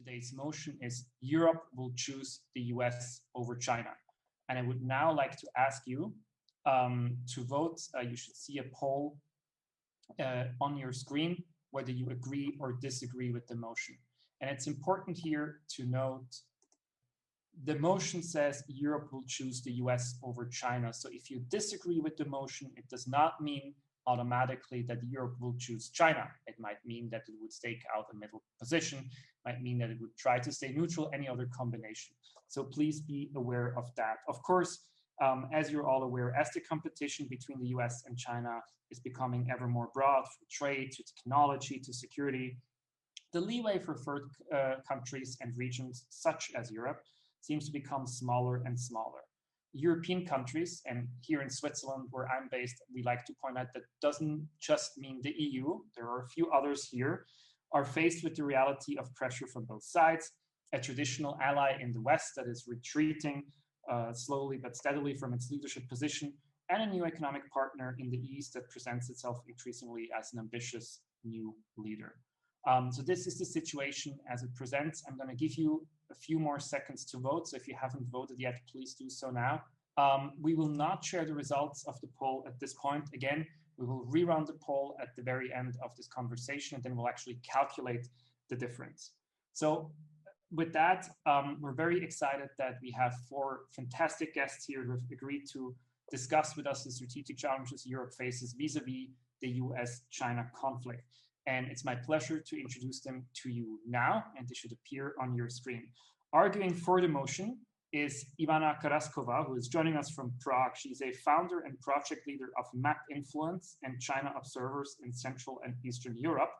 today's motion is Europe will choose the US over China. And I would now like to ask you to vote. You should see a poll on your screen, whether you agree or disagree with the motion. And it's important here to note, the motion says Europe will choose the US over China. So if you disagree with the motion, it does not mean automatically that Europe will choose China. It might mean that it would stake out a middle position, might mean that it would try to stay neutral, any other combination. So please be aware of that. Of course, as you're all aware, as the competition between the US and China is becoming ever more broad, from trade to technology to security, the leeway for third countries and regions such as Europe seems to become smaller and smaller. European countries, and here in Switzerland, where I'm based, we like to point out that doesn't just mean the EU, there are a few others here, are faced with the reality of pressure from both sides, a traditional ally in the West that is retreating slowly but steadily from its leadership position, and a new economic partner in the East that presents itself increasingly as an ambitious new leader. So this is the situation as it presents. I'm going to give you a few more seconds to vote. So if you haven't voted yet, please do so now. We will not share the results of the poll at this point. Again, we will rerun the poll at the very end of this conversation, and then we'll actually calculate the difference. So with that, we're very excited that we have 4 fantastic guests here who have agreed to discuss with us the strategic challenges Europe faces vis-a-vis the US-China conflict. And it's my pleasure to introduce them to you now, and they should appear on your screen. Arguing for the motion is Ivana Karásková, who is joining us from Prague. She's a founder and project leader of Map Influence and China Observers in Central and Eastern Europe,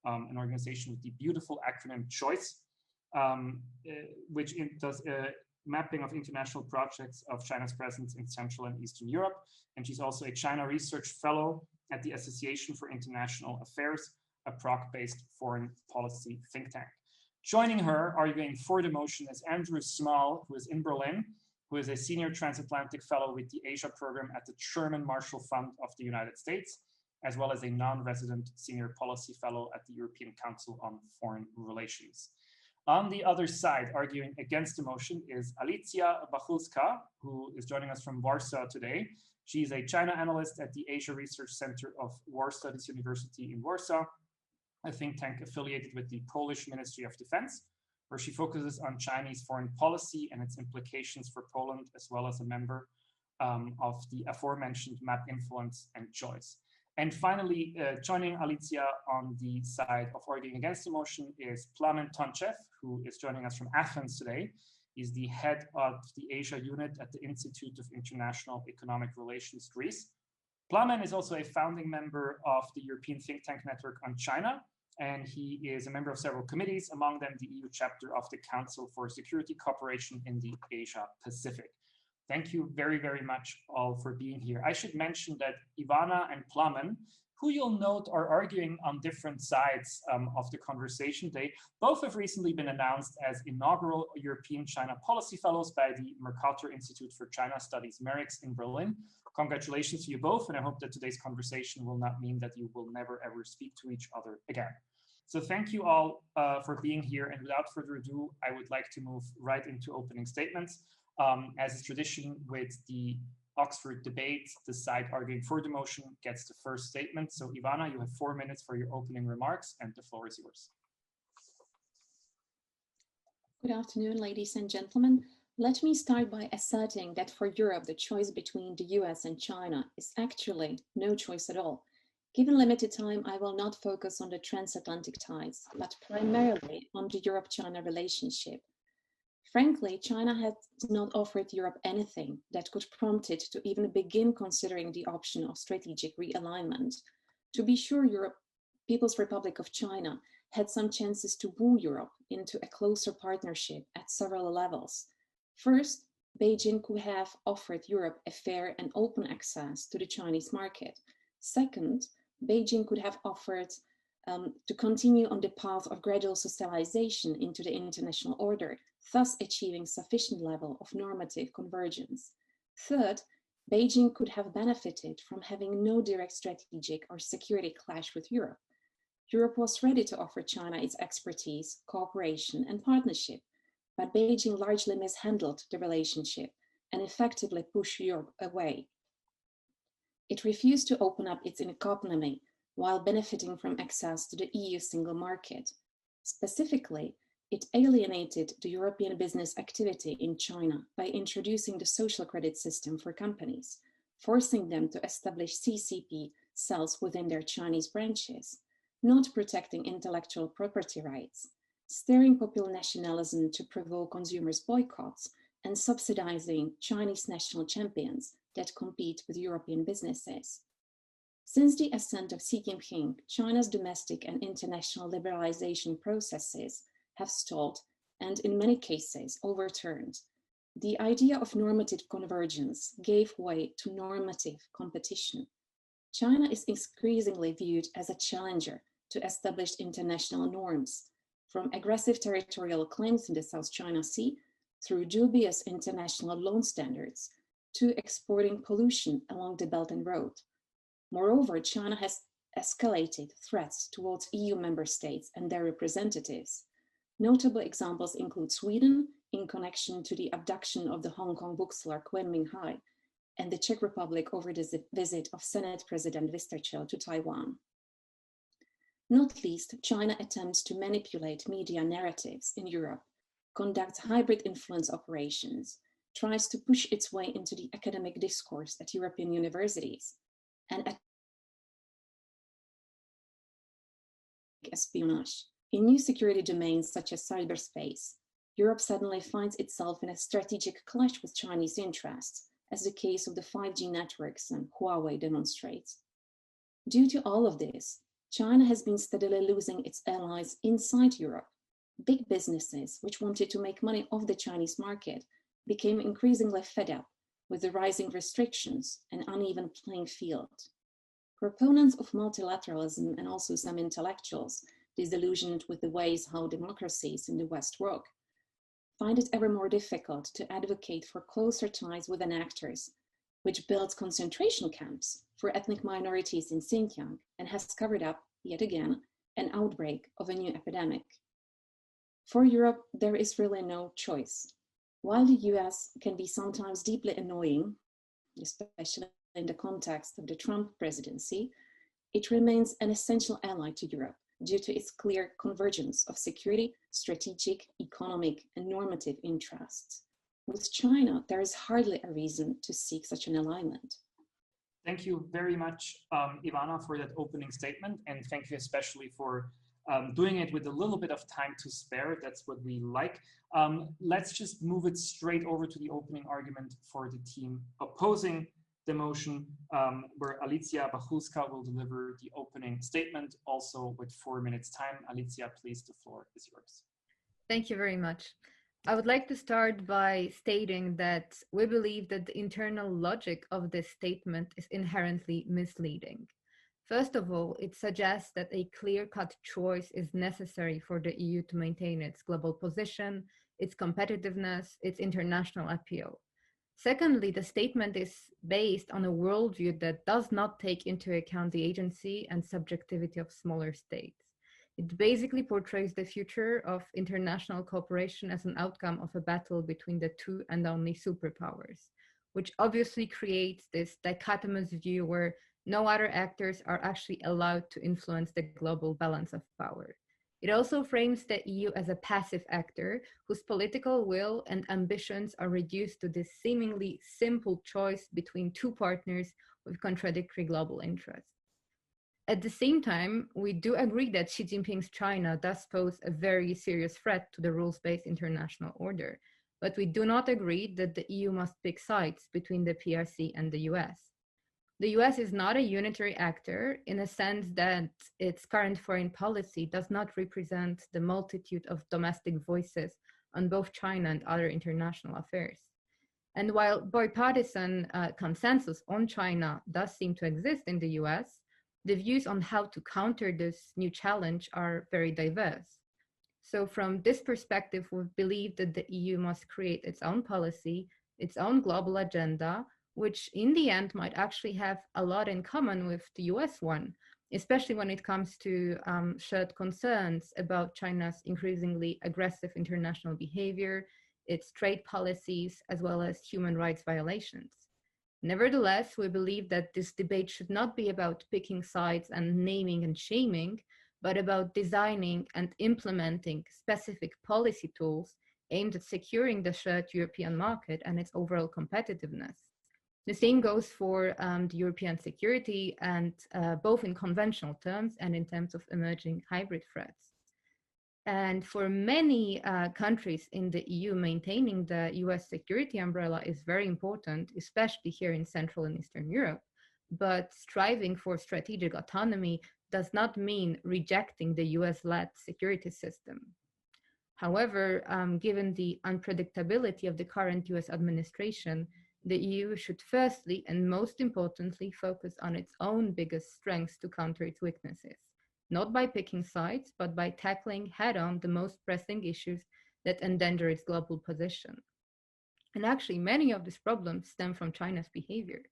an organization with the beautiful acronym CHOICE, which does mapping of international projects of China's presence in Central and Eastern Europe. And she's also a China Research Fellow at the Association for International Affairs, a Prague-based foreign policy think tank. Joining her, arguing for the motion, is Andrew Small, who is in Berlin, who is a senior transatlantic fellow with the Asia program at the Sherman Marshall Fund of the United States, as well as a non-resident senior policy fellow at the European Council on Foreign Relations. On the other side, arguing against the motion, is Alicja Bachulska, who is joining us from Warsaw today. She's a China analyst at the Asia Research Center of War Studies University in Warsaw, a think tank affiliated with the Polish Ministry of Defense, where she focuses on Chinese foreign policy and its implications for Poland, as well as a member of the aforementioned Map Influence and CHOICE. And finally, joining Alicja on the side of arguing against the motion is Plamen Tonchev, who is joining us from Athens today. He's the head of the Asia unit at the Institute of International Economic Relations, Greece. Plamen is also a founding member of the European think tank network on China, and he is a member of several committees, among them the EU chapter of the Council for Security Cooperation in the Asia Pacific. Thank you very, very much all for being here. I should mention that Ivana and Plamen, who you'll note are arguing on different sides of the conversation, they both have recently been announced as inaugural European China Policy Fellows by the Mercator Institute for China Studies, MERIX, in Berlin. Congratulations to you both, and I hope that today's conversation will not mean that you will never ever speak to each other again. So thank you all for being here, and without further ado, I would like to move right into opening statements. As is tradition with the Oxford debates, the side arguing for the motion gets the first statement. So Ivana, you have 4 minutes for your opening remarks, and the floor is yours. Good afternoon, ladies and gentlemen. Let me start by asserting that for Europe, the choice between the US and China is actually no choice at all. Given limited time, I will not focus on the transatlantic ties, but primarily on the Europe-China relationship. Frankly, China has not offered Europe anything that could prompt it to even begin considering the option of strategic realignment. To be sure, People's Republic of China had some chances to woo Europe into a closer partnership at several levels. First, Beijing could have offered Europe a fair and open access to the Chinese market. Second, Beijing could have offered to continue on the path of gradual socialization into the international order, thus achieving sufficient level of normative convergence. Third, Beijing could have benefited from having no direct strategic or security clash with Europe. Europe was ready to offer China its expertise, cooperation, and partnership, but Beijing largely mishandled the relationship and effectively pushed Europe away. It refused to open up its economy while benefiting from access to the EU single market. Specifically, it alienated the European business activity in China by introducing the social credit system for companies, forcing them to establish CCP cells within their Chinese branches, not protecting intellectual property rights, stirring popular nationalism to provoke consumers' boycotts, and subsidizing Chinese national champions that compete with European businesses. Since the ascent of Xi Jinping, China's domestic and international liberalization processes have stalled and, in many cases, overturned. The idea of normative convergence gave way to normative competition. China is increasingly viewed as a challenger to established international norms, from aggressive territorial claims in the South China Sea through dubious international loan standards to exporting pollution along the Belt and Road. Moreover, China has escalated threats towards EU member states and their representatives. Notable examples include Sweden in connection to the abduction of the Hong Kong bookseller Guen Minghai, and the Czech Republic over the visit of Senate President Vystrčil to Taiwan. Not least, China attempts to manipulate media narratives in Europe, conducts hybrid influence operations, tries to push its way into the academic discourse at European universities, and espionage. In new security domains such as cyberspace, Europe suddenly finds itself in a strategic clash with Chinese interests, as the case of the 5G networks and Huawei demonstrates. Due to all of this, China has been steadily losing its allies inside Europe. Big businesses, which wanted to make money off the Chinese market, became increasingly fed up with the rising restrictions and uneven playing field. Proponents of multilateralism and also some intellectuals disillusioned with the ways how democracies in the West work find it ever more difficult to advocate for closer ties with actors, which builds concentration camps for ethnic minorities in Xinjiang and has covered up, yet again, an outbreak of a new epidemic. For Europe, there is really no choice. While the US can be sometimes deeply annoying, especially in the context of the Trump presidency, it remains an essential ally to Europe due to its clear convergence of security, strategic, economic, and normative interests. With China, there is hardly a reason to seek such an alignment. Thank you very much, Ivana, for that opening statement, and thank you especially for doing it with a little bit of time to spare. That's what we like. Let's just move it straight over to the opening argument for the team opposing the motion, where Alicja Bachulska will deliver the opening statement, also with 4 minutes time. Alicja, please, the floor is yours. Thank you very much. I would like to start by stating that we believe that the internal logic of this statement is inherently misleading. First of all, it suggests that a clear-cut choice is necessary for the EU to maintain its global position, its competitiveness, its international appeal. Secondly, the statement is based on a worldview that does not take into account the agency and subjectivity of smaller states. It basically portrays the future of international cooperation as an outcome of a battle between the two and only superpowers, which obviously creates this dichotomous view where no other actors are actually allowed to influence the global balance of power. It also frames the EU as a passive actor whose political will and ambitions are reduced to this seemingly simple choice between two partners with contradictory global interests. At the same time, we do agree that Xi Jinping's China does pose a very serious threat to the rules-based international order, but we do not agree that the EU must pick sides between the PRC and the US. The US is not a unitary actor in a sense that its current foreign policy does not represent the multitude of domestic voices on both China and other international affairs. And while bipartisan consensus on China does seem to exist in the US, the views on how to counter this new challenge are very diverse. So from this perspective, we believe that the EU must create its own policy, its own global agenda, which in the end might actually have a lot in common with the US one, especially when it comes to shared concerns about China's increasingly aggressive international behavior, its trade policies, as well as human rights violations. Nevertheless, we believe that this debate should not be about picking sides and naming and shaming, but about designing and implementing specific policy tools aimed at securing the shared European market and its overall competitiveness. The same goes for the European security, and both in conventional terms and in terms of emerging hybrid threats. And for many countries in the EU, maintaining the US security umbrella is very important, especially here in Central and Eastern Europe. But striving for strategic autonomy does not mean rejecting the US-led security system. However, given the unpredictability of the current US administration, the EU should firstly and most importantly focus on its own biggest strengths to counter its weaknesses, not by picking sides, but by tackling head-on the most pressing issues that endanger its global position. And actually, many of these problems stem from China's behavior.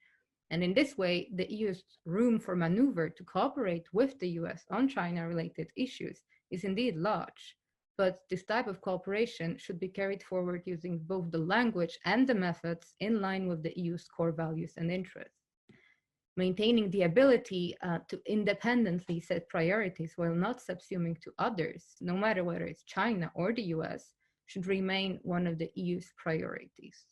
And in this way, the EU's room for maneuver to cooperate with the US on China-related issues is indeed large. But this type of cooperation should be carried forward using both the language and the methods in line with the EU's core values and interests. Maintaining the ability to independently set priorities while not subsuming to others, no matter whether it's China or the US, should remain one of the EU's priorities.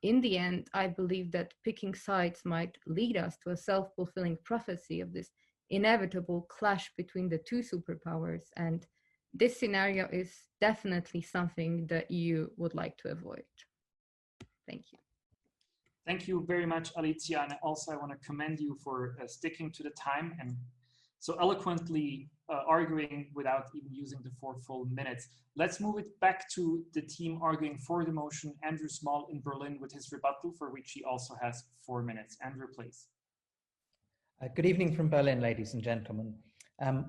In the end, I believe that picking sides might lead us to a self-fulfilling prophecy of this inevitable clash between the two superpowers, and this scenario is definitely something the EU would like to avoid. Thank you. Thank you very much, Alicja. And also I want to commend you for sticking to the time and so eloquently arguing without even using the 4 full minutes. Let's move it back to the team arguing for the motion, Andrew Small in Berlin with his rebuttal, for which he also has 4 minutes. Andrew, please. Good evening from Berlin, ladies and gentlemen.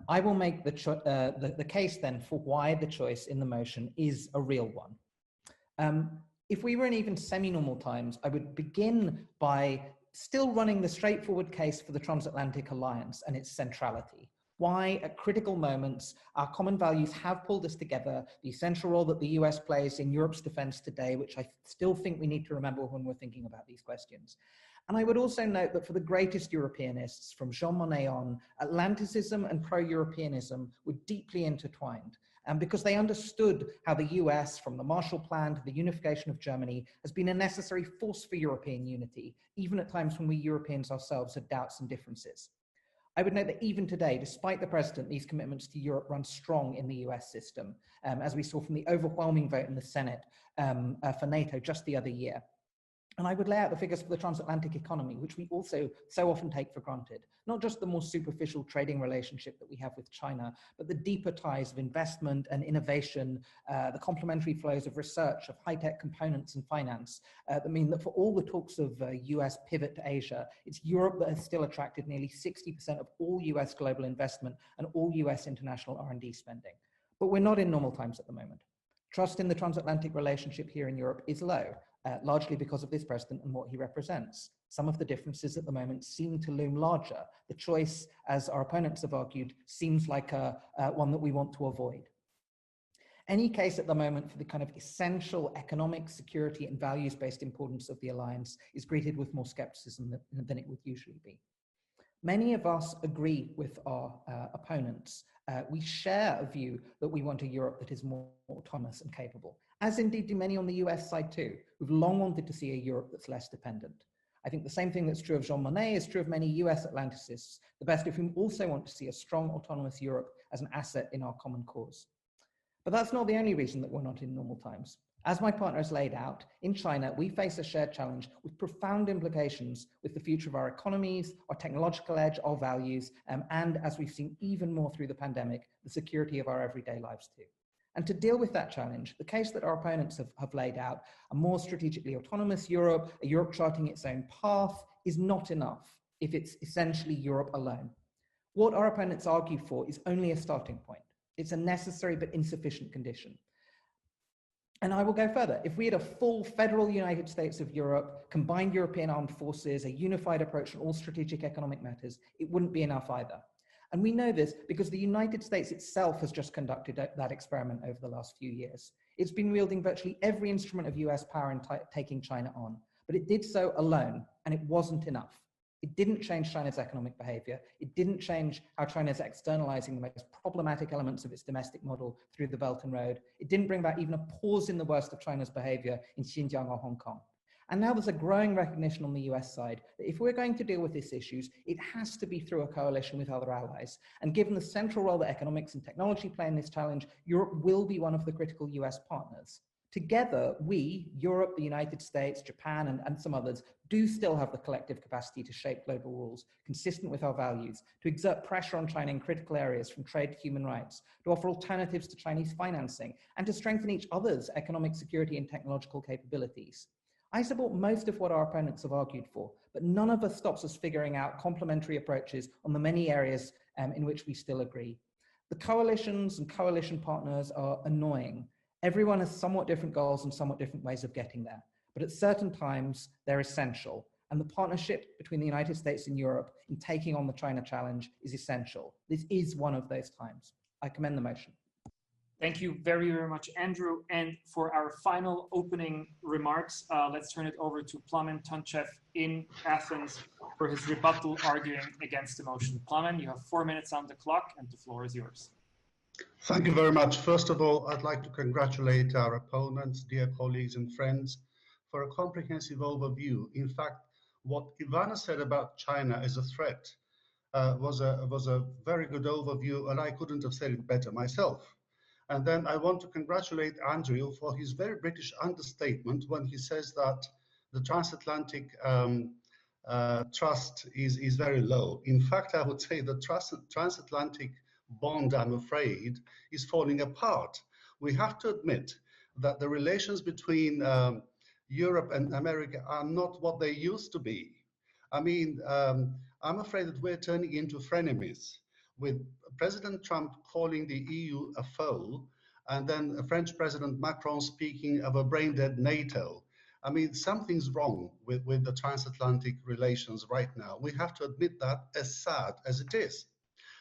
I will make the case then for why the choice in the motion is a real one. If we were in even semi-normal times, I would begin by still running the straightforward case for the transatlantic alliance and its centrality. Why, at critical moments, our common values have pulled us together, the essential role that the US plays in Europe's defense today, which I still think we need to remember when we're thinking about these questions. And I would also note that for the greatest Europeanists, from Jean Monnet on, Atlanticism and pro-Europeanism were deeply intertwined. And because they understood how the US, from the Marshall Plan to the unification of Germany, has been a necessary force for European unity, even at times when we Europeans ourselves had doubts and differences. I would note that even today, despite the president, these commitments to Europe run strong in the US system, as we saw from the overwhelming vote in the Senate for NATO just the other year. And I would lay out the figures for the transatlantic economy, which we also so often take for granted. Not just the more superficial trading relationship that we have with China, but the deeper ties of investment and innovation, the complementary flows of research, of high-tech components and finance, that mean that for all the talks of US pivot to Asia, it's Europe that has still attracted nearly 60% of all US global investment and all US international R&D spending. But we're not in normal times at the moment. Trust in the transatlantic relationship here in Europe is low, largely because of this president and what he represents. Some of the differences at the moment seem to loom larger. The choice, as our opponents have argued, seems like one that we want to avoid. Any case at the moment for the kind of essential economic, security and values-based importance of the alliance is greeted with more skepticism than it would usually be. Many of us agree with our opponents. We share a view that we want a Europe that is more autonomous and capable, as indeed do many on the US side too, who've long wanted to see a Europe that's less dependent. I think the same thing that's true of Jean Monnet is true of many US Atlanticists, the best of whom also want to see a strong autonomous Europe as an asset in our common cause. But that's not the only reason that we're not in normal times. As my partner has laid out, in China, we face a shared challenge with profound implications with the future of our economies, our technological edge, our values, and as we've seen even more through the pandemic, the security of our everyday lives too. And to deal with that challenge, the case that our opponents have laid out, a more strategically autonomous Europe, a Europe charting its own path, is not enough if it's essentially Europe alone. What our opponents argue for is only a starting point. It's a necessary but insufficient condition. And I will go further. If we had a full federal United States of Europe, combined European armed forces, a unified approach on all strategic economic matters, it wouldn't be enough either. And we know this because the United States itself has just conducted that experiment over the last few years. It's been wielding virtually every instrument of US power in taking China on, but it did so alone, and it wasn't enough. It didn't change China's economic behavior. It didn't change how China is externalizing the most problematic elements of its domestic model through the Belt and Road. It didn't bring about even a pause in the worst of China's behavior in Xinjiang or Hong Kong. And now there's a growing recognition on the US side that if we're going to deal with these issues, it has to be through a coalition with other allies. And given the central role that economics and technology play in this challenge, Europe will be one of the critical US partners. Together, we, Europe, the United States, Japan, and some others, do still have the collective capacity to shape global rules consistent with our values, to exert pressure on China in critical areas from trade to human rights, to offer alternatives to Chinese financing, and to strengthen each other's economic security and technological capabilities. I support most of what our opponents have argued for, but none of us stops us figuring out complementary approaches on the many areas in which we still agree. The coalitions and coalition partners are annoying. Everyone has somewhat different goals and somewhat different ways of getting there, but at certain times they're essential. And the partnership between the United States and Europe in taking on the China challenge is essential. This is one of those times. I commend the motion. Thank you very, very much, Andrew. And for our final opening remarks, let's turn it over to Plamen Tonchev in Athens for his rebuttal arguing against the motion. Plamen, you have 4 minutes on the clock and the floor is yours. Thank you very much. First of all, I'd like to congratulate our opponents, dear colleagues and friends, for a comprehensive overview. In fact, what Ivana said about China as a threat was a very good overview, and I couldn't have said it better myself. And then I want to congratulate Andrew for his very British understatement when he says that the transatlantic trust is very low. In fact, I would say the transatlantic bond, I'm afraid, is falling apart. We have to admit that the relations between Europe and America are not what they used to be. I mean, I'm afraid that we're turning into frenemies, with President Trump calling the EU a foe, and then French President Macron speaking of a brain-dead NATO. I mean, something's wrong with the transatlantic relations right now. We have to admit that, as sad as it is.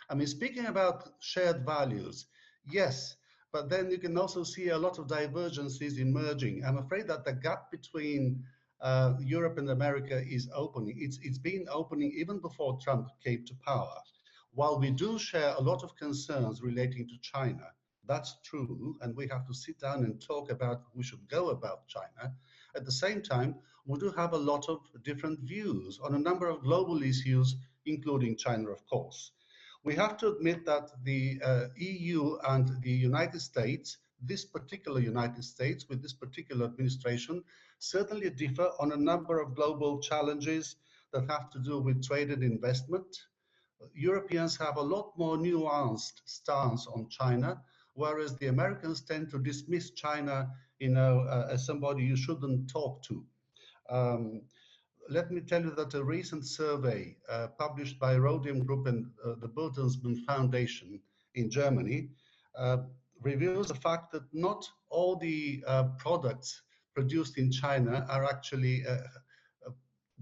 I mean, speaking about shared values, yes, but then you can also see a lot of divergences emerging. I'm afraid that the gap between Europe and America is opening. It's been opening even before Trump came to power. While we do share a lot of concerns relating to China, that's true, and we have to sit down and talk about how we should go about China. At the same time, we do have a lot of different views on a number of global issues, including China, of course. We have to admit that the EU and the United States, this particular United States with this particular administration, certainly differ on a number of global challenges that have to do with trade and investment. Europeans have a lot more nuanced stance on China, whereas the Americans tend to dismiss China, as somebody you shouldn't talk to. Let me tell you that a recent survey published by Rhodium Group and the Bertelsmann Foundation in Germany reveals the fact that not all the products produced in China are actually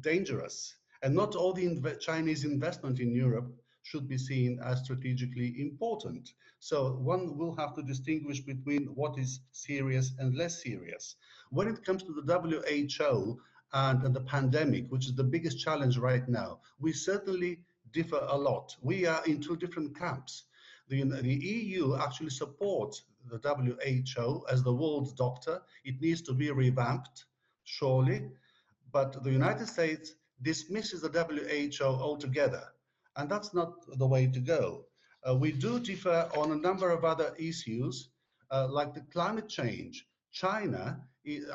dangerous. And not all the Chinese investment in Europe should be seen as strategically important. So one will have to distinguish between what is serious and less serious. When it comes to the WHO and the pandemic, which is the biggest challenge right now, we certainly differ a lot. We are in two different camps. The EU actually supports the WHO as the world's doctor. It needs to be revamped, surely. But the United States dismisses the WHO altogether, and that's not the way to go. We do differ on a number of other issues, like the climate change. China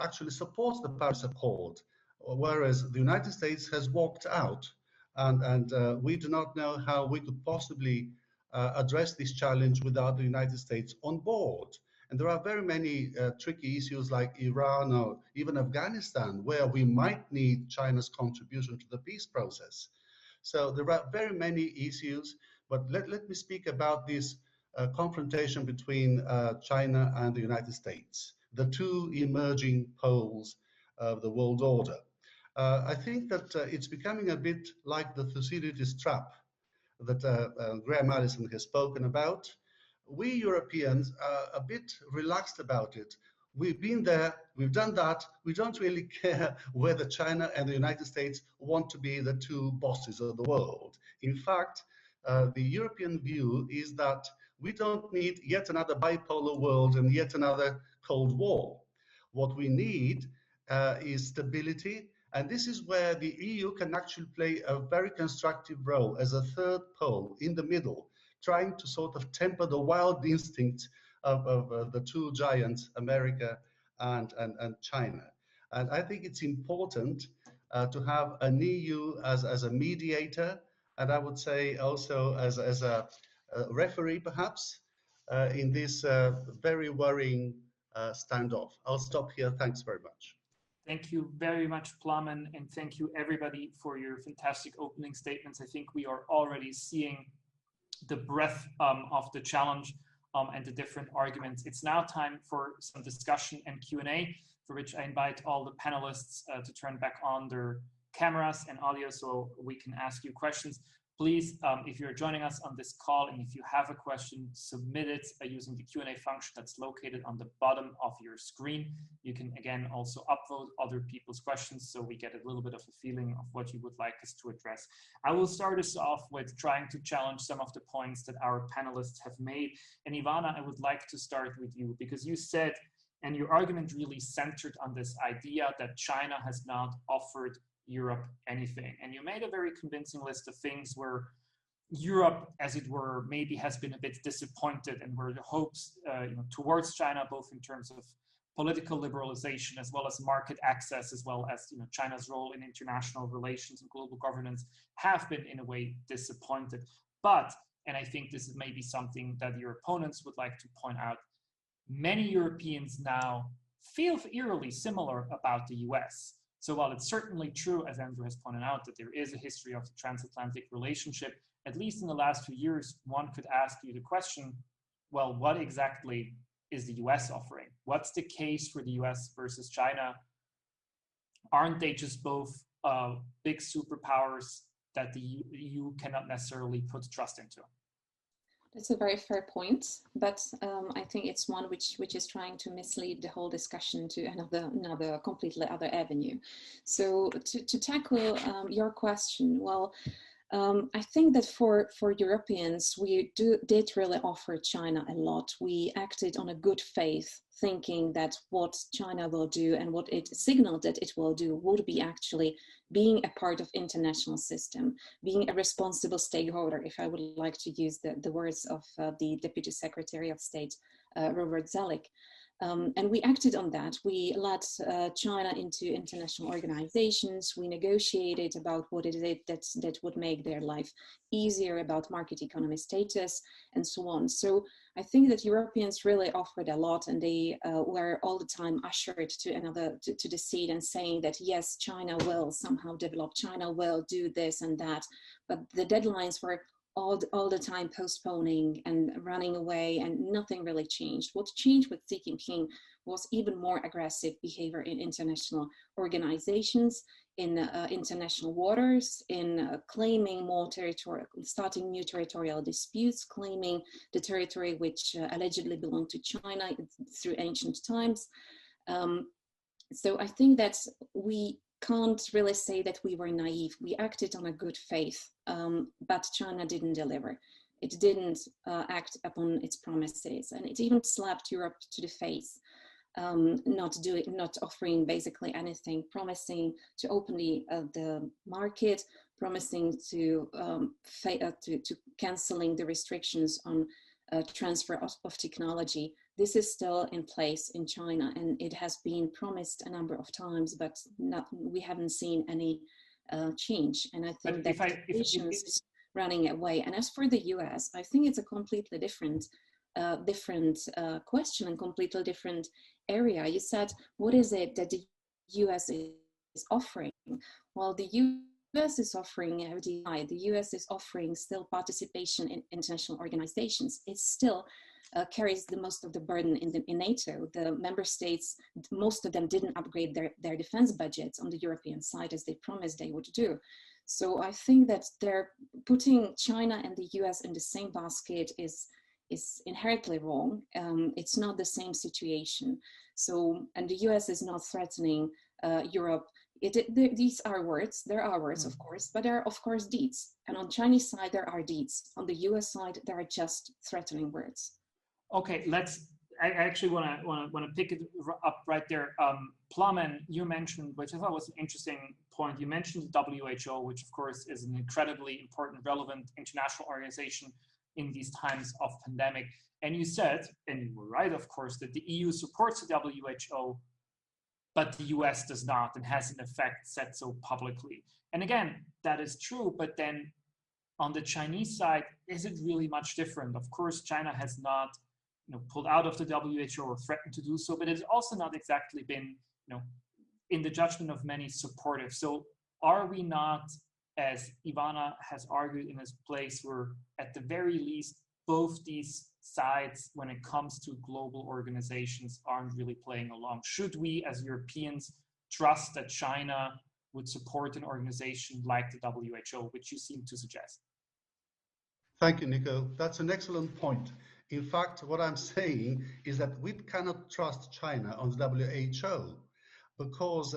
actually supports the Paris Accord, whereas the United States has walked out, and we do not know how we could possibly address this challenge without the United States on board. And there are very many tricky issues like Iran or even Afghanistan, where we might need China's contribution to the peace process. So there are very many issues, but let me speak about this confrontation between China and the United States, the two emerging poles of the world order. I think that it's becoming a bit like the Thucydides trap. that Graham Allison has spoken about. We Europeans are a bit relaxed about it. We've been there, we've done that. We don't really care whether China and the United States want to be the two bosses of the world. In fact, the European view is that we don't need yet another bipolar world and yet another Cold War. What we need is stability, and this is where the EU can actually play a very constructive role as a third pole in the middle, trying to sort of temper the wild instincts of the two giants, America and China. And I think it's important to have an EU as a mediator, and I would say also as a referee, perhaps, in this very worrying standoff. I'll stop here. Thanks very much. Thank you very much, Plamen, and thank you everybody for your fantastic opening statements. I think we are already seeing the breadth of the challenge and the different arguments. It's now time for some discussion and Q&A, for which I invite all the panelists to turn back on their cameras and audio so we can ask you questions. Please, if you're joining us on this call and if you have a question, submit it using the Q&A function that's located on the bottom of your screen. You can, again, also upvote other people's questions so we get a little bit of a feeling of what you would like us to address. I will start us off with trying to challenge some of the points that our panelists have made. And Ivana, I would like to start with you because you said, and your argument really centered on this idea that China has not offered Europe anything. And you made a very convincing list of things where Europe, as it were, maybe has been a bit disappointed and where the hopes towards China, both in terms of political liberalization as well as market access, as well as China's role in international relations and global governance, have been in a way disappointed. But, and I think this is maybe something that your opponents would like to point out, many Europeans now feel eerily similar about the US. So while it's certainly true, as Andrew has pointed out, that there is a history of the transatlantic relationship, at least in the last few years, one could ask you the question, well, what exactly is the US offering? What's the case for the US versus China? Aren't they just both big superpowers that the EU cannot necessarily put trust into? That's a very fair point, but I think it's one which is trying to mislead the whole discussion to another completely other avenue. So to tackle your question, well, I think that for Europeans, we did really offer China a lot. We acted on a good faith, thinking that what China will do and what it signaled that it will do would be actually being a part of international system, being a responsible stakeholder, if I would like to use the words of the Deputy Secretary of State, Robert Zoellick. And we acted on that. We led China into international organizations. We negotiated about what it is that would make their life easier, about market economy status, and so on. So I think that Europeans really offered a lot, and they were all the time ushered to the seat and saying that, yes, China will somehow develop, China will do this and that. But the deadlines were all the time postponing and running away, and nothing really changed. What changed with Xi Jinping was even more aggressive behavior in international organizations, in international waters, in claiming more territory, starting new territorial disputes, claiming the territory which allegedly belonged to China through ancient times. So I think that we can't really say that we were naive. We acted on a good faith, but China didn't deliver. It didn't act upon its promises, and it even slapped Europe to the face, not offering basically anything, promising to open the market, promising to canceling the restrictions on transfer of technology. This is still in place in China, and it has been promised a number of times, but we haven't seen any change. And I think that is running away. And as for the US, I think it's a completely different question and completely different area. You said, what is it that the US is offering? Well, the US is offering FDI. The US is offering still participation in international organizations. It's still carries the most of the burden in NATO. The member states, most of them didn't upgrade their defense budgets on the European side as they promised they would do. So I think that they're putting China and the US in the same basket is inherently wrong. It's not the same situation. So, and the US is not threatening Europe. These are words, there are words, of course, but there are, of course, deeds. And on Chinese side, there are deeds. On the US side, there are just threatening words. Okay, I actually want to pick it up right there. Plamen, you mentioned, which I thought was an interesting point. You mentioned the WHO, which of course is an incredibly important, relevant international organization in these times of pandemic. And you said, and you were right, of course, that the EU supports the WHO, but the US does not and has in effect said so publicly. And again, that is true, but then on the Chinese side, is it really much different? Of course, China has not pulled out of the WHO or threatened to do so, but it's also not exactly been, in the judgment of many, supportive. So are we not, as Ivana has argued, in this place where at the very least, both these sides, when it comes to global organizations, aren't really playing along? Should we, as Europeans, trust that China would support an organization like the WHO, which you seem to suggest? Thank you, Nico. That's an excellent point. In fact, what I'm saying is that we cannot trust China on the WHO because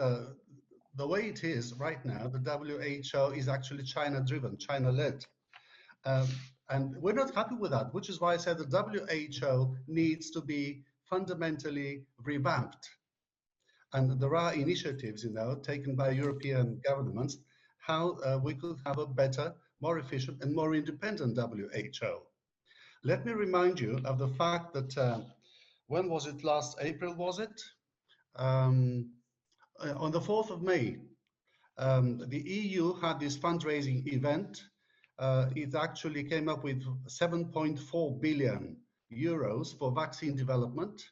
the way it is right now, the WHO is actually China-driven, China-led. And we're not happy with that, which is why I said the WHO needs to be fundamentally revamped. And there are initiatives, taken by European governments, how we could have a better, more efficient and more independent WHO. Let me remind you of the fact that, when was it, last April, was it? On the 4th of May, the EU had this fundraising event. It actually came up with 7.4 billion euros for vaccine development.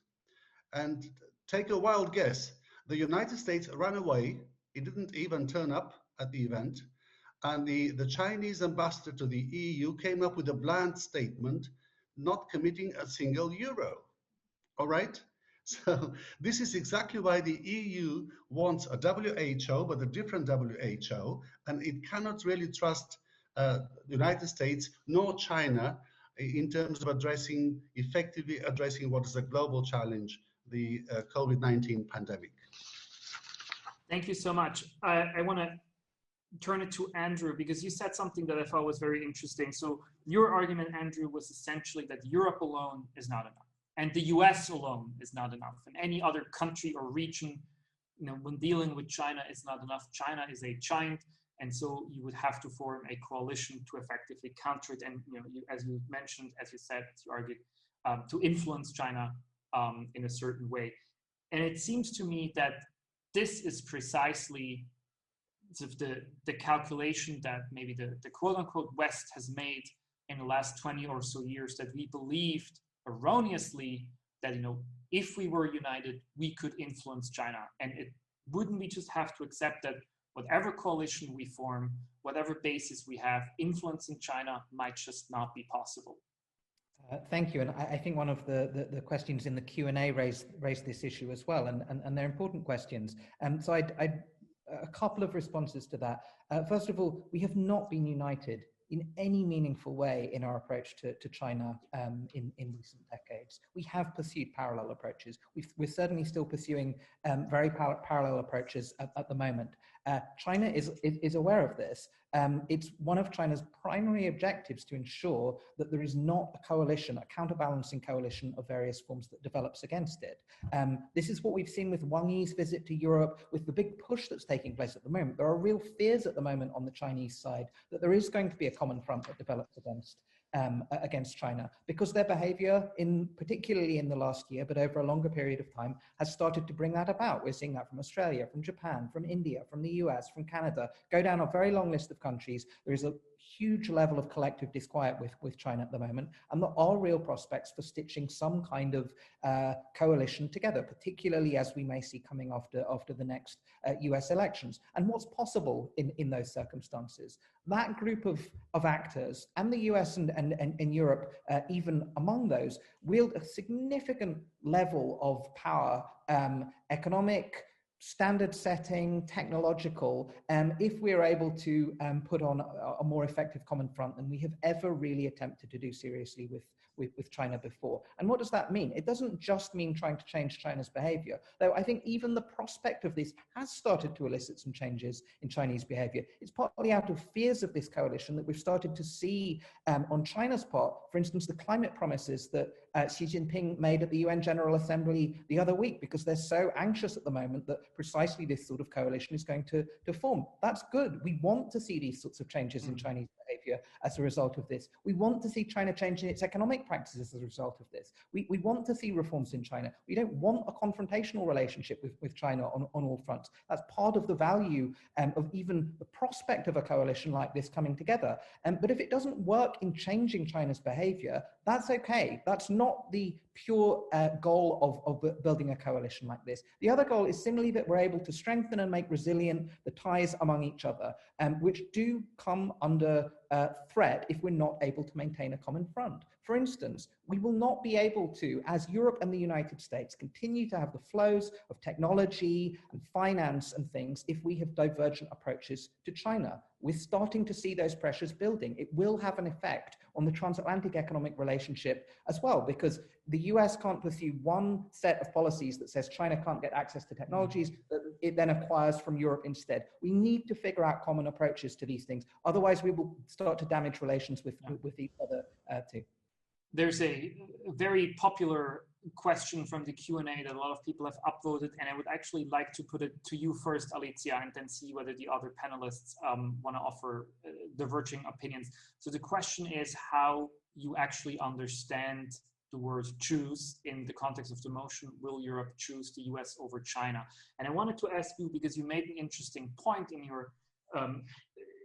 And take a wild guess, the United States ran away. It didn't even turn up at the event. And the Chinese ambassador to the EU came up with a bland statement, not committing a single euro. All right? So this is exactly why the EU wants a WHO, but a different WHO, and it cannot really trust the United States nor China in terms of effectively addressing what is a global challenge, the COVID-19 pandemic. Thank you so much. I want to turn it to Andrew, because you said something that I thought was very interesting. So your argument, Andrew, was essentially that Europe alone is not enough, and the US alone is not enough, and any other country or region, when dealing with China, is not enough. China is a giant, and so you would have to form a coalition to effectively counter it. And as you mentioned, as you said, as you argued, to influence China in a certain way. And it seems to me that this is precisely the calculation that maybe the quote-unquote West has made in the last 20 or so years, that we believed erroneously that if we were united, we could influence China. And it wouldn't we just have to accept that whatever coalition we form, whatever basis we have, influencing China might just not be possible? Thank you. And I think one of the questions in the Q&A raised this issue as well, and they're important questions. So I'd a couple of responses to that. First of all, we have not been united in any meaningful way in our approach to China in recent decades. We have pursued parallel approaches. We're certainly still pursuing very parallel approaches at the moment. China is aware of this. It's one of China's primary objectives to ensure that there is not a coalition, a counterbalancing coalition of various forms that develops against it. This is what we've seen with Wang Yi's visit to Europe, with the big push that's taking place at the moment. There are real fears at the moment on the Chinese side that there is going to be a common front that develops against China, because their behavior, particularly in the last year, but over a longer period of time, has started to bring that about. We're seeing that from Australia, from Japan, from India, from the US, from Canada. Go down a very long list of countries. There is a huge level of collective disquiet with China at the moment, and there are real prospects for stitching some kind of coalition together, particularly as we may see coming after the next US elections. And what's possible in those circumstances? That group of actors, and the US and Europe, even among those, wield a significant level of power, economic, standard setting, technological, if we're able to put on a more effective common front than we have ever really attempted to do seriously with China before. And what does that mean? It doesn't just mean trying to change China's behavior, though I think even the prospect of this has started to elicit some changes in Chinese behavior. It's partly out of fears of this coalition that we've started to see on China's part, for instance, the climate promises that Xi Jinping made at the UN General Assembly the other week, because they're so anxious at the moment that precisely this sort of coalition is going to form. That's good. We want to see these sorts of changes in Chinese behavior as a result of this. We want to see China changing its economic practices as a result of this. We want to see reforms in China. We don't want a confrontational relationship with China on all fronts. That's part of the value of even the prospect of a coalition like this coming together. But if it doesn't work in changing China's behavior, that's okay. That's not the pure goal of building a coalition like this. The other goal is similarly that we're able to strengthen and make resilient the ties among each other, which do come under threat if we're not able to maintain a common front. For instance, we will not be able to, as Europe and the United States continue to have the flows of technology and finance and things, if we have divergent approaches to China. We're starting to see those pressures building. It will have an effect on the transatlantic economic relationship as well, because the US can't pursue one set of policies that says China can't get access to technologies that it then acquires from Europe instead. We need to figure out common approaches to these things. Otherwise, we will start to damage relations with each other too. There's a very popular question from the Q&A that a lot of people have upvoted, and I would actually like to put it to you first, Alicja, and then see whether the other panelists want to offer diverging opinions. So the question is how you actually understand the word choose in the context of the motion, will Europe choose the US over China? And I wanted to ask you, because you made an interesting point in your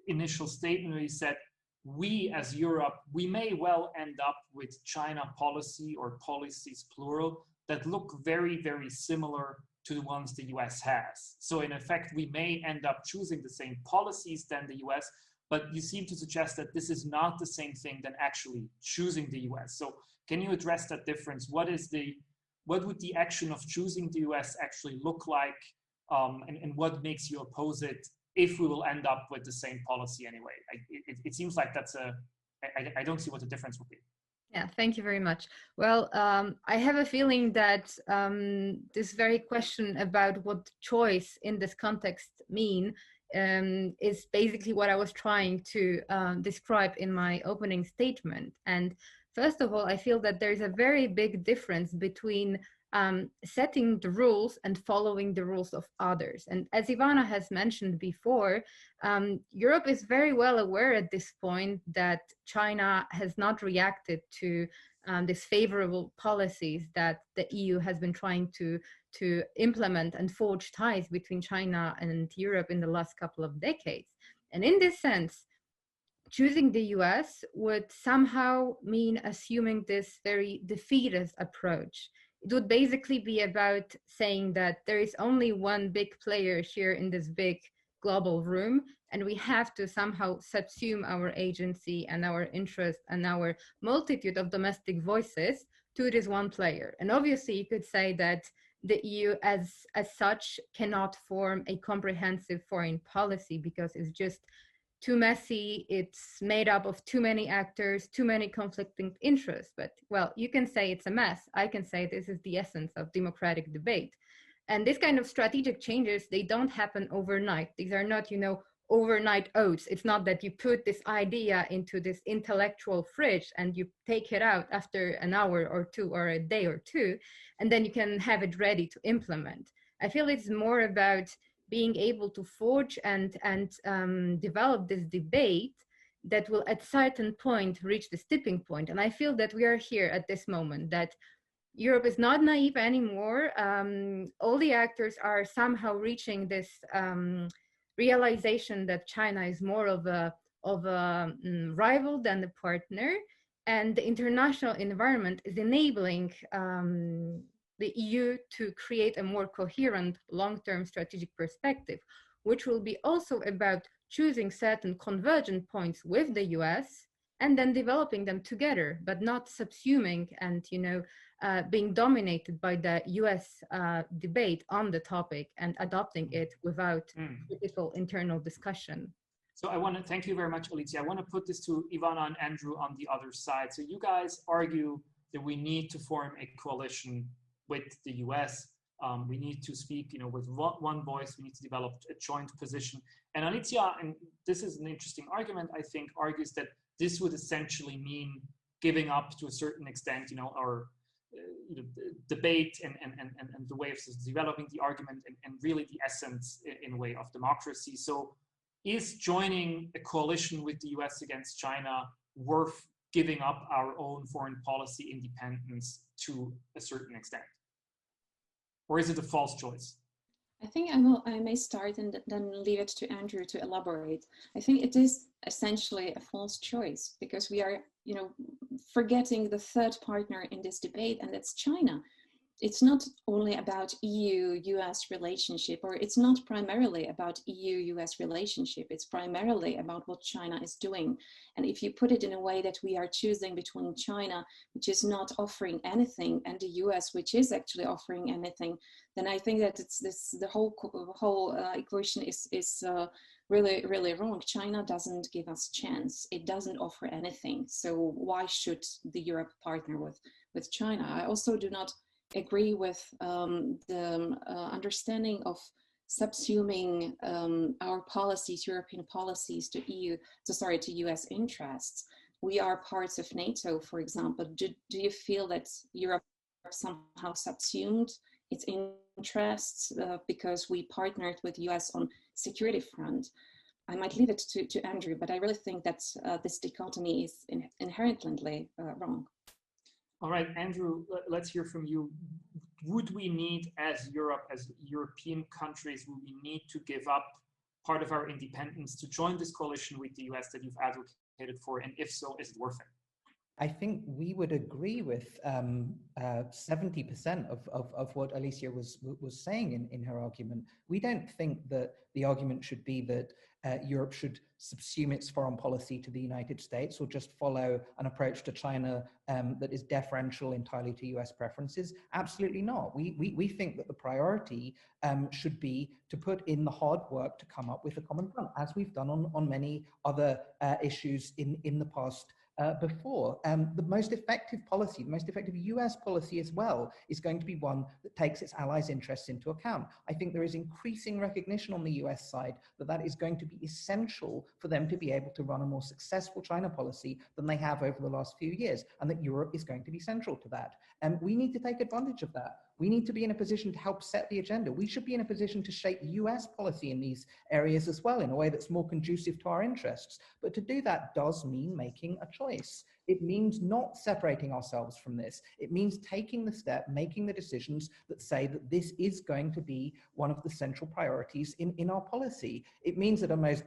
initial statement where you said, we as Europe, we may well end up with China policy or policies plural that look very, very similar to the ones the US has. So in effect, we may end up choosing the same policies than the US, but you seem to suggest that this is not the same thing than actually choosing the US. So can you address that difference? What would the action of choosing the US actually look like? And what makes you oppose it if we will end up with the same policy anyway? It seems like that's I don't see what the difference would be. Yeah, thank you very much. Well, I have a feeling that this very question about what choice in this context mean is basically what I was trying to describe in my opening statement. And first of all, I feel that there's a very big difference between setting the rules and following the rules of others. And as Ivana has mentioned before, Europe is very well aware at this point that China has not reacted to these favorable policies that the EU has been trying to implement and forge ties between China and Europe in the last couple of decades. And in this sense, choosing the US would somehow mean assuming this very defeatist approach. It would basically be about saying that there is only one big player here in this big global room, and we have to somehow subsume our agency and our interest and our multitude of domestic voices to this one player. And obviously you could say that the EU as such cannot form a comprehensive foreign policy because it's just too messy, it's made up of too many actors, too many conflicting interests. But, well, you can say it's a mess. I can say this is the essence of democratic debate. And this kind of strategic changes, they don't happen overnight. These are not, overnight oats. It's not that you put this idea into this intellectual fridge and you take it out after an hour or two or a day or two, and then you can have it ready to implement. I feel it's more about being able to forge and develop this debate that will at certain point reach this tipping point. And I feel that we are here at this moment, that Europe is not naive anymore. All the actors are somehow reaching this realization that China is more of a of a rival than the partner. And the international environment is enabling the EU to create a more coherent long-term strategic perspective, which will be also about choosing certain convergent points with the US and then developing them together, but not subsuming and, being dominated by the US debate on the topic and adopting it without critical internal discussion. So I want to thank you very much, Alicja. I want to put this to Ivana and Andrew on the other side. So you guys argue that we need to form a coalition with the US. We need to speak, with one voice. We need to develop a joint position. And Alicja, and this is an interesting argument, I think, argues that this would essentially mean giving up to a certain extent, our debate and the way of developing the argument and really the essence in a way of democracy. So is joining a coalition with the US against China worth giving up our own foreign policy independence to a certain extent? Or is it a false choice? I think I may start and then leave it to Andrew to elaborate. I think it is essentially a false choice because we are, forgetting the third partner in this debate, and that's China. It's not only about EU-US relationship, or it's not primarily about EU-US relationship. It's primarily about what China is doing. And if you put it in a way that we are choosing between China, which is not offering anything, and the US, which is actually offering anything, then I think that the whole equation is really, really wrong. China doesn't give us chance. It doesn't offer anything. So why should the Europe partner with China? I also do not agree with the understanding of subsuming our policies, European policies, to US interests. We are parts of NATO, for example. Do you feel that Europe somehow subsumed its interests because we partnered with the US on security front? I might leave it to Andrew, but I really think that this dichotomy is inherently wrong. All right, Andrew, let's hear from you. Would we need, as Europe, as European countries, would we need to give up part of our independence to join this coalition with the US that you've advocated for? And if so, is it worth it? I think we would agree with 70% of what Alicja was saying in her argument. We don't think that the argument should be that Europe should subsume its foreign policy to the United States or just follow an approach to China that is deferential entirely to US preferences. Absolutely not. We think that the priority should be to put in the hard work to come up with a common front, as we've done on many other issues in the past before. The most effective policy, the most effective US policy as well, is going to be one that takes its allies' interests into account. I think there is increasing recognition on the US side that that is going to be essential for them to be able to run a more successful China policy than they have over the last few years, and that Europe is going to be central to that. And we need to take advantage of that. We need to be in a position to help set the agenda. We should be in a position to shape US policy in these areas as well in a way that's more conducive to our interests. But to do that does mean making a choice. It means not separating ourselves from this. It means taking the step, making the decisions that say that this is going to be one of the central priorities in our policy. It means at a most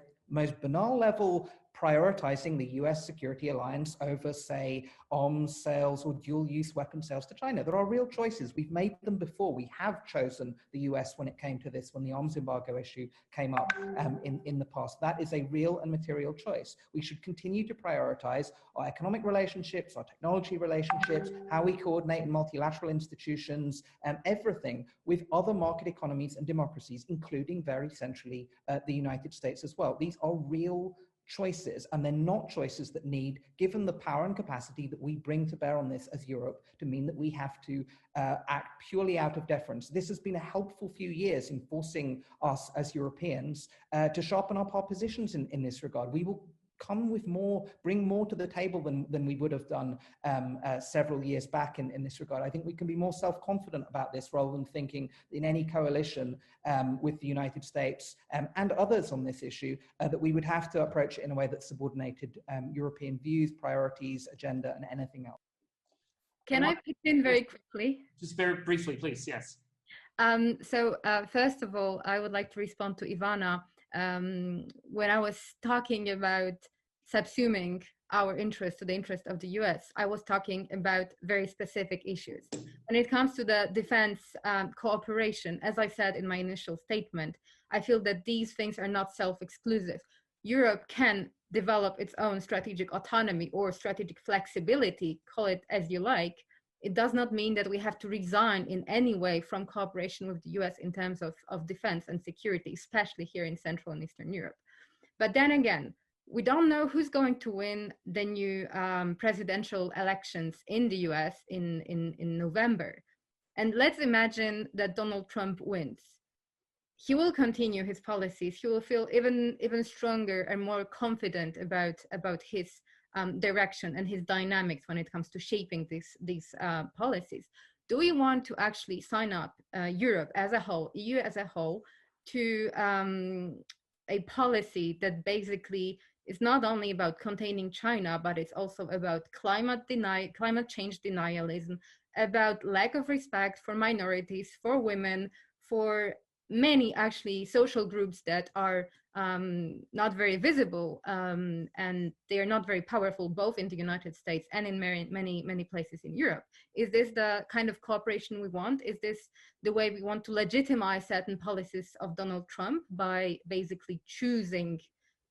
banal level, prioritizing the US security alliance over, say, arms sales or dual-use weapon sales to China. There are real choices. We've made them before. We have chosen the US when it came to this, when the arms embargo issue came up in the past. That is a real and material choice. We should continue to prioritize our economic relationships, our technology relationships, how we coordinate in multilateral institutions, everything with other market economies and democracies, including very centrally the United States as well. These are real choices, and they're not choices that need, given the power and capacity that we bring to bear on this as Europe, to mean that we have to act purely out of deference. This has been a helpful few years in forcing us as Europeans to sharpen up our positions in this regard. We will come with more, bring more to the table than we would have done several years back in this regard. I think we can be more self-confident about this rather than thinking in any coalition with the United States and others on this issue that we would have to approach it in a way that subordinated European views, priorities, agenda, and anything else. Can I pitch in very quickly? Just very briefly, please, yes. So first of all, I would like to respond to Ivana. When I was talking about subsuming our interest to the interest of the US. I was talking about very specific issues. When it comes to the defense cooperation, as I said in my initial statement, I feel that these things are not self-exclusive. Europe can develop its own strategic autonomy or strategic flexibility, call it as you like. It does not mean that we have to resign in any way from cooperation with the US in terms of defense and security, especially here in Central and Eastern Europe. But then again, we don't know who's going to win the new presidential elections in the US in November. And let's imagine that Donald Trump wins. He will continue his policies. He will feel even stronger and more confident about his direction and his dynamics when it comes to shaping these policies. Do we want to actually sign up Europe as a whole, EU as a whole, to a policy that basically is not only about containing China, but it's also about climate change denialism, about lack of respect for minorities, for women, for many actually social groups that are not very visible, and they are not very powerful both in the United States and in many places in Europe. Is this the kind of cooperation we want? Is this the way we want to legitimize certain policies of Donald Trump by basically choosing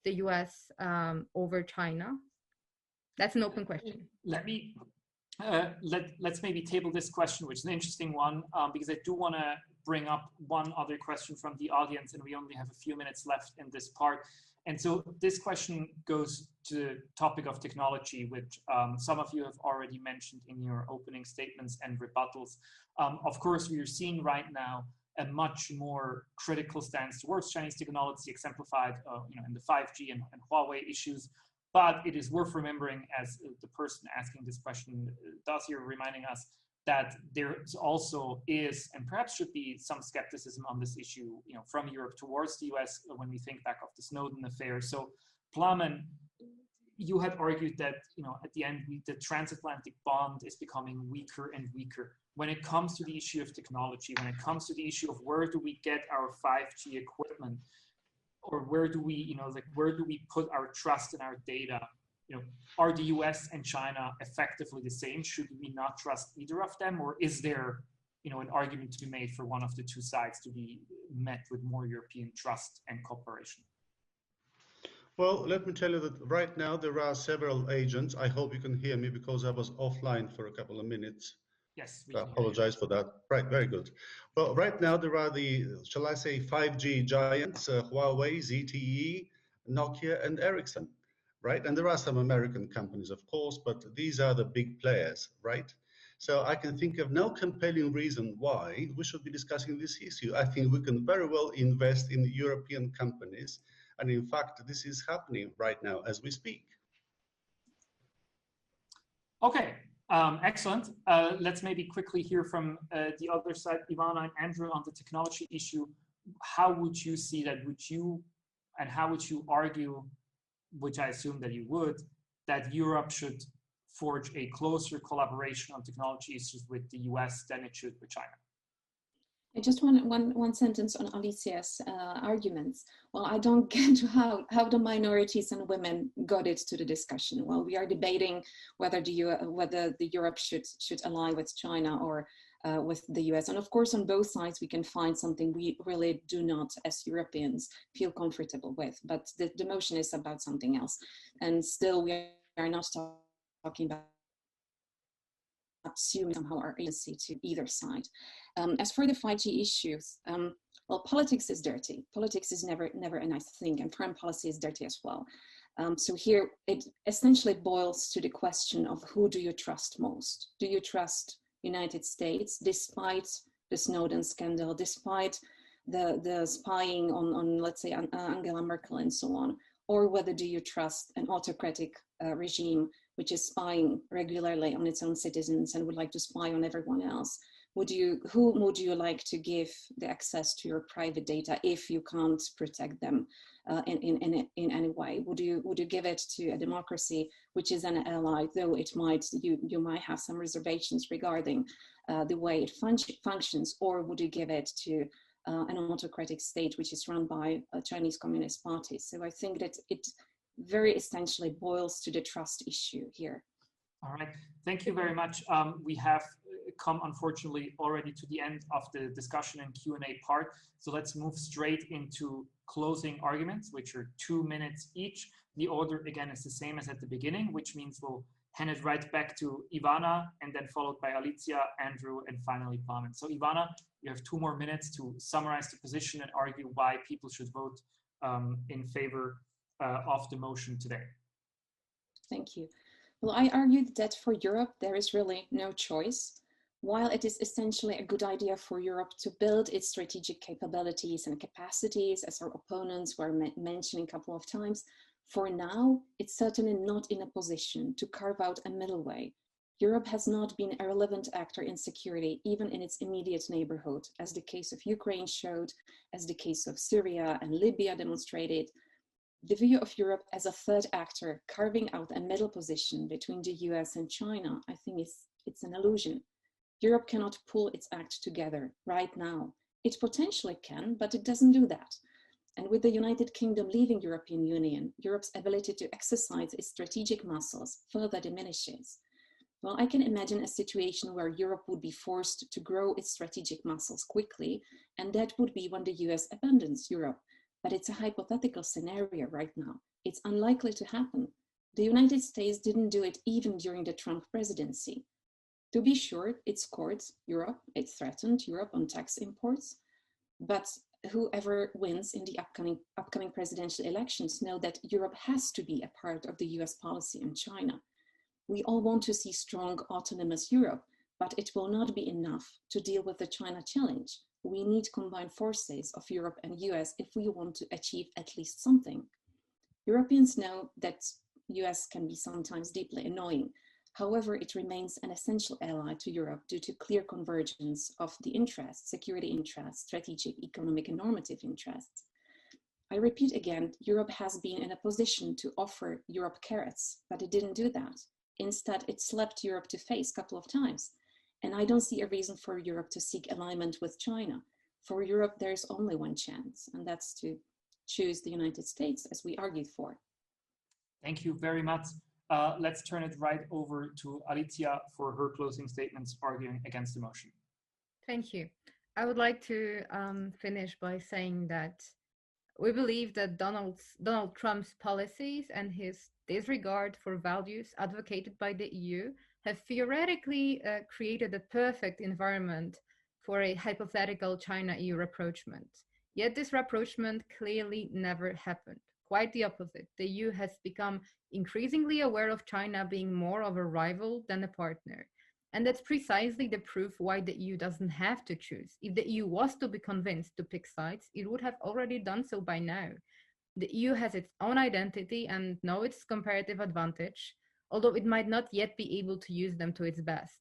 the US over China? That's an open question. Let's maybe table this question, which is an interesting one, because I do want to bring up one other question from the audience, and we only have a few minutes left in this part. And so this question goes to the topic of technology, which some of you have already mentioned in your opening statements and rebuttals. Of course, we are seeing right now a much more critical stance towards Chinese technology, exemplified in the 5G and Huawei issues. But it is worth remembering, as the person asking this question does here, reminding us that there also is, and perhaps should be, some skepticism on this issue, from Europe towards the US when we think back of the Snowden affair. So, Plamen, you had argued that at the end the transatlantic bond is becoming weaker and weaker when it comes to the issue of technology, when it comes to the issue of where do we get our 5G equipment, or where do we put our trust in our data? Are the US and China effectively the same? Should we not trust either of them? Or is there, an argument to be made for one of the two sides to be met with more European trust and cooperation? Well, let me tell you that right now there are several agents. I hope you can hear me because I was offline for a couple of minutes. Yes. I apologize for that. Right, very good. Well, right now there are the, shall I say, 5G giants, Huawei, ZTE, Nokia, and Ericsson, right? And there are some American companies, of course, but these are the big players, right? So I can think of no compelling reason why we should be discussing this issue. I think we can very well invest in European companies. And in fact, this is happening right now as we speak. Okay. Excellent. Let's maybe quickly hear from the other side, Ivana and Andrew, on the technology issue. How would you see that? How would you argue, which I assume that you would, that Europe should forge a closer collaboration on technology issues with the US than it should with China? I just want one sentence on Alicia's arguments. Well, I don't get how the minorities and women got it to the discussion. Well, we are debating whether the Europe should ally with China or with the US. And of course, on both sides, we can find something we really do not, as Europeans, feel comfortable with. But the motion is about something else. And still, we are not talking about assuming somehow our agency to either side. As for the 5G issues, well, politics is dirty. Politics is never a nice thing, and foreign policy is dirty as well. So here it essentially boils to the question of who do you trust most? Do you trust United States, despite the Snowden scandal, despite the spying on let's say Angela Merkel and so on, or whether do you trust an autocratic regime which is spying regularly on its own citizens and would like to spy on everyone else? Who would you like to give the access to your private data if you can't protect them in any way? Would you give it to a democracy which is an ally, though you might have some reservations regarding the way it functions, or would you give it to an autocratic state which is run by a Chinese Communist Party? So I think that very essentially boils to the trust issue here. All right, thank you very much. We have come, unfortunately, already to the end of the discussion and Q&A part. So let's move straight into closing arguments, which are 2 minutes each. The order, again, is the same as at the beginning, which means we'll hand it right back to Ivana, and then followed by Alicja, Andrew, and finally Plamen. So Ivana, you have 2 more minutes to summarize the position and argue why people should vote in favor of the motion today. Thank you. Well, I argued that for Europe, there is really no choice. While it is essentially a good idea for Europe to build its strategic capabilities and capacities, as our opponents were mentioning a couple of times, for now, it's certainly not in a position to carve out a middle way. Europe has not been a relevant actor in security, even in its immediate neighborhood, as the case of Ukraine showed, as the case of Syria and Libya demonstrated. The view of Europe as a third actor carving out a middle position between the US and China, I think it's an illusion. Europe cannot pull its act together right now. It potentially can, but it doesn't do that. And with the United Kingdom leaving European Union, Europe's ability to exercise its strategic muscles further diminishes. Well, I can imagine a situation where Europe would be forced to grow its strategic muscles quickly, and that would be when the US abandons Europe. But it's a hypothetical scenario right now. It's unlikely to happen. The United States didn't do it even during the Trump presidency. To be sure, it scored Europe, it threatened Europe on tax imports, but whoever wins in the upcoming presidential elections know that Europe has to be a part of the US policy on China. We all want to see strong autonomous Europe, but it will not be enough to deal with the China challenge. We need combined forces of Europe and US if we want to achieve at least something. Europeans know that US can be sometimes deeply annoying. However, it remains an essential ally to Europe due to clear convergence of the interests, security interests, strategic, economic, and normative interests. I repeat again, Europe has been in a position to offer Europe carrots, but it didn't do that. Instead, it slapped Europe to face a couple of times. And I don't see a reason for Europe to seek alignment with China. For Europe, there's only one chance, and that's to choose the United States, as we argued for. Thank you very much. Let's turn it right over to Alicja for her closing statements arguing against the motion. Thank you. I would like to finish by saying that we believe that Donald Trump's policies and his disregard for values advocated by the EU have theoretically created a perfect environment for a hypothetical China-EU rapprochement. Yet this rapprochement clearly never happened. Quite the opposite. The EU has become increasingly aware of China being more of a rival than a partner. And that's precisely the proof why the EU doesn't have to choose. If the EU was to be convinced to pick sides, it would have already done so by now. The EU has its own identity and knows its comparative advantage, although it might not yet be able to use them to its best.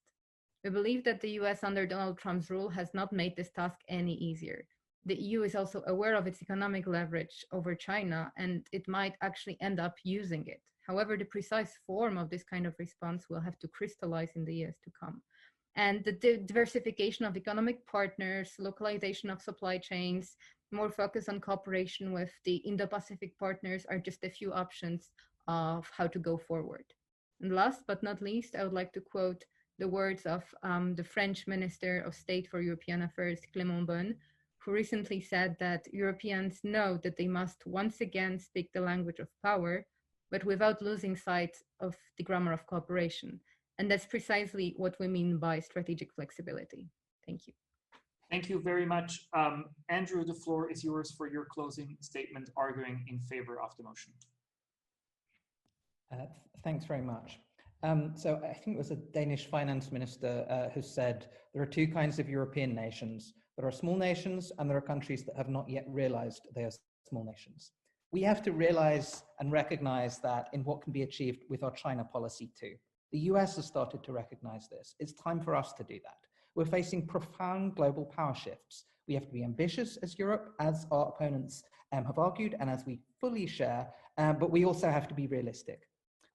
We believe that the US under Donald Trump's rule has not made this task any easier. The EU is also aware of its economic leverage over China, and it might actually end up using it. However, the precise form of this kind of response will have to crystallize in the years to come. And the diversification of economic partners, localization of supply chains, more focus on cooperation with the Indo-Pacific partners are just a few options of how to go forward. And last but not least, I would like to quote the words of the French Minister of State for European Affairs, Clément Beaune, who recently said that Europeans know that they must once again speak the language of power, but without losing sight of the grammar of cooperation. And that's precisely what we mean by strategic flexibility. Thank you. Thank you very much. Andrew, the floor is yours for your closing statement arguing in favor of the motion. Thanks very much. So I think it was a Danish finance minister who said there are two kinds of European nations. There are small nations and there are countries that have not yet realized they are small nations. We have to realize and recognize that in what can be achieved with our China policy too. The US has started to recognize this. It's time for us to do that. We're facing profound global power shifts. We have to be ambitious as Europe, as our opponents have argued, and as we fully share, but we also have to be realistic.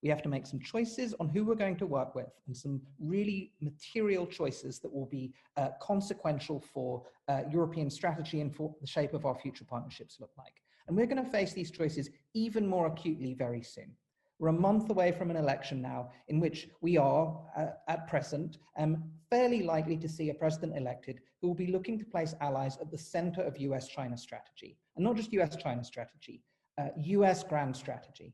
We have to make some choices on who we're going to work with and some really material choices that will be consequential for European strategy and for the shape of our future partnerships look like. And we're going to face these choices even more acutely very soon. We're a month away from an election now in which we are, at present, fairly likely to see a president elected who will be looking to place allies at the center of US-China strategy. And not just US-China strategy, US grand strategy.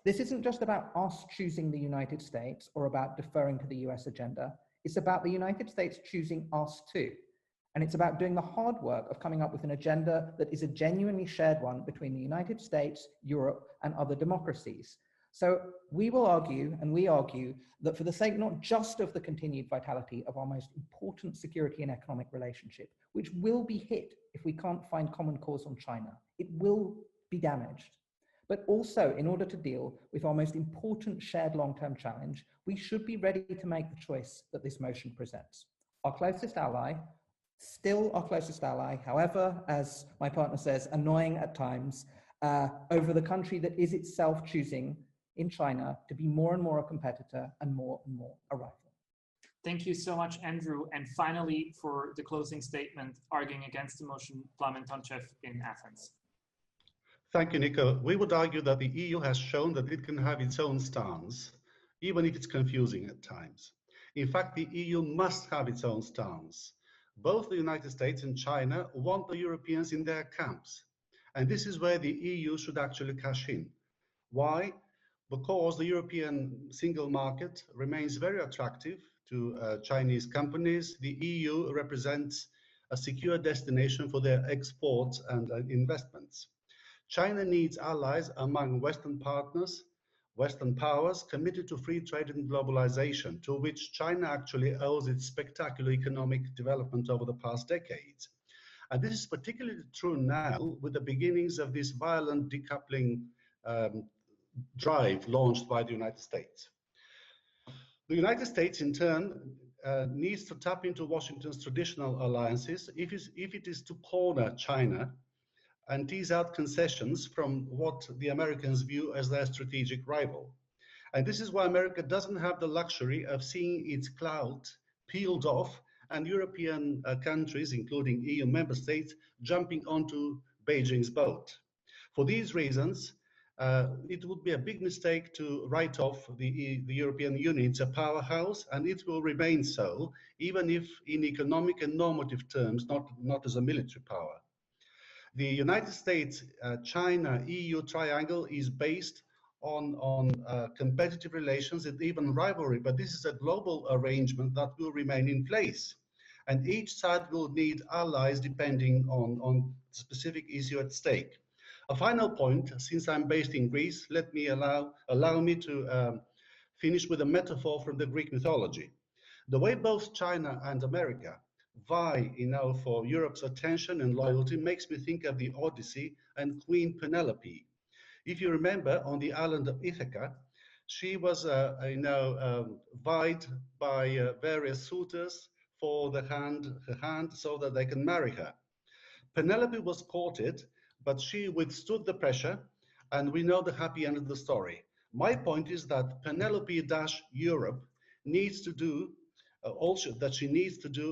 This isn't just about us choosing the United States or about deferring to the US agenda. It's about the United States choosing us too. And it's about doing the hard work of coming up with an agenda that is a genuinely shared one between the United States, Europe, and other democracies. So we will argue, and we argue, that for the sake not just of the continued vitality of our most important security and economic relationship, which will be hit if we can't find common cause on China, it will be damaged. But also, in order to deal with our most important shared long-term challenge, we should be ready to make the choice that this motion presents. Our closest ally, still our closest ally, however, as my partner says, annoying at times, over the country that is itself choosing in China to be more and more a competitor and more a rival. Thank you so much, Andrew. And finally, for the closing statement, arguing against the motion, Plamen Tonchev in Athens. Thank you, Nico. We would argue that the EU has shown that it can have its own stance, even if it's confusing at times. In fact, the EU must have its own stance. Both the United States and China want the Europeans in their camps. And this is where the EU should actually cash in. Why? Because the European single market remains very attractive to Chinese companies. The EU represents a secure destination for their exports and investments. China needs allies among Western partners, Western powers committed to free trade and globalization, to which China actually owes its spectacular economic development over the past decades. And this is particularly true now with the beginnings of this violent decoupling drive launched by the United States. The United States, in turn, needs to tap into Washington's traditional alliances if it is to corner China and tease out concessions from what the Americans view as their strategic rival. And this is why America doesn't have the luxury of seeing its clout peeled off and European countries, including EU member states, jumping onto Beijing's boat. For these reasons, it would be a big mistake to write off the European Union. It's a powerhouse, and it will remain so, even if in economic and normative terms, not as a military power. The United States, China, EU triangle is based on competitive relations and even rivalry, but this is a global arrangement that will remain in place. And each side will need allies depending on the specific issue at stake. A final point, since I'm based in Greece, let me allow me to finish with a metaphor from the Greek mythology. The way both China and America vie, for Europe's attention and loyalty makes me think of the Odyssey and Queen Penelope. If you remember, on the island of Ithaca, she was, vied by various suitors for her hand so that they can marry her. Penelope was courted, but she withstood the pressure, and we know the happy end of the story. My point is that Penelope-Europe needs to do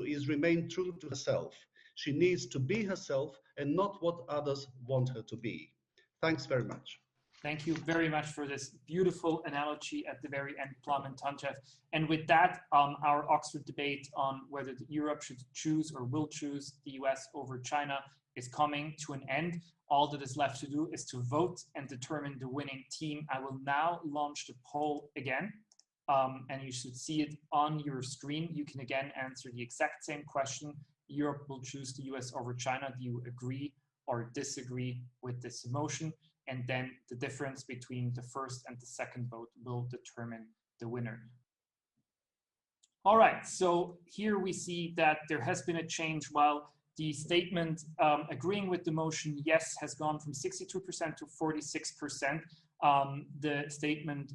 is remain true to herself. She needs to be herself and not what others want her to be. Thanks very much. Thank you very much for this beautiful analogy at the very end, Plamen Tonchev. And with that, our Oxford debate on whether Europe should choose or will choose the US over China is coming to an end. All that is left to do is to vote and determine the winning team. I will now launch the poll again. And you should see it on your screen. You can again answer the exact same question. Europe will choose the US over China. Do you agree or disagree with this motion? And then the difference between the first and the second vote will determine the winner. All right, so here we see that there has been a change. While the statement agreeing with the motion, yes, has gone from 62% to 46%. The statement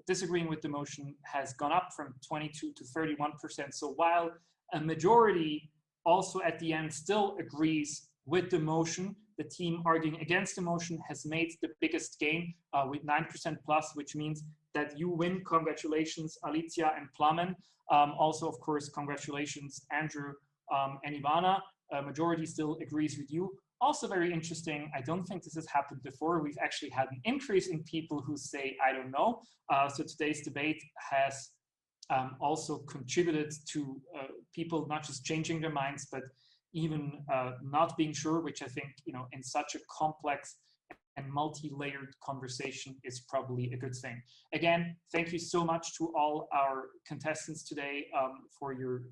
disagreeing with the motion has gone up from 22 to 31%. So while a majority also at the end still agrees with the motion, the team arguing against the motion has made the biggest gain with 9% plus, which means that you win. Congratulations, Alicja and Plamen. Also, of course, congratulations, Andrew and Ivana. majority still agrees with you. Also very interesting, I don't think this has happened before. We've actually had an increase in people who say, I don't know. So today's debate has also contributed to people not just changing their minds, but even not being sure, which I think, in such a complex and multi-layered conversation is probably a good thing. Again, thank you so much to all our contestants today for your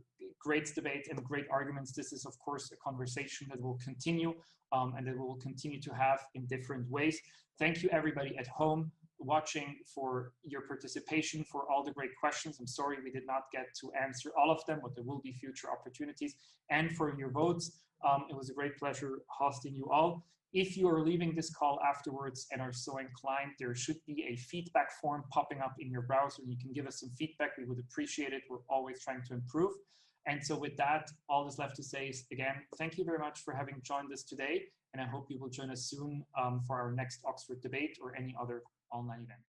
great debate and great arguments. This is, of course, a conversation that will continue and that we will continue to have in different ways. Thank you, everybody at home watching, for your participation, for all the great questions. I'm sorry we did not get to answer all of them, but there will be future opportunities, and for your votes. It was a great pleasure hosting you all. If you are leaving this call afterwards and are so inclined, there should be a feedback form popping up in your browser. You can give us some feedback. We would appreciate it. We're always trying to improve. And so with that, all that's left to say is, again, thank you very much for having joined us today. And I hope you will join us soon for our next Oxford debate or any other online event.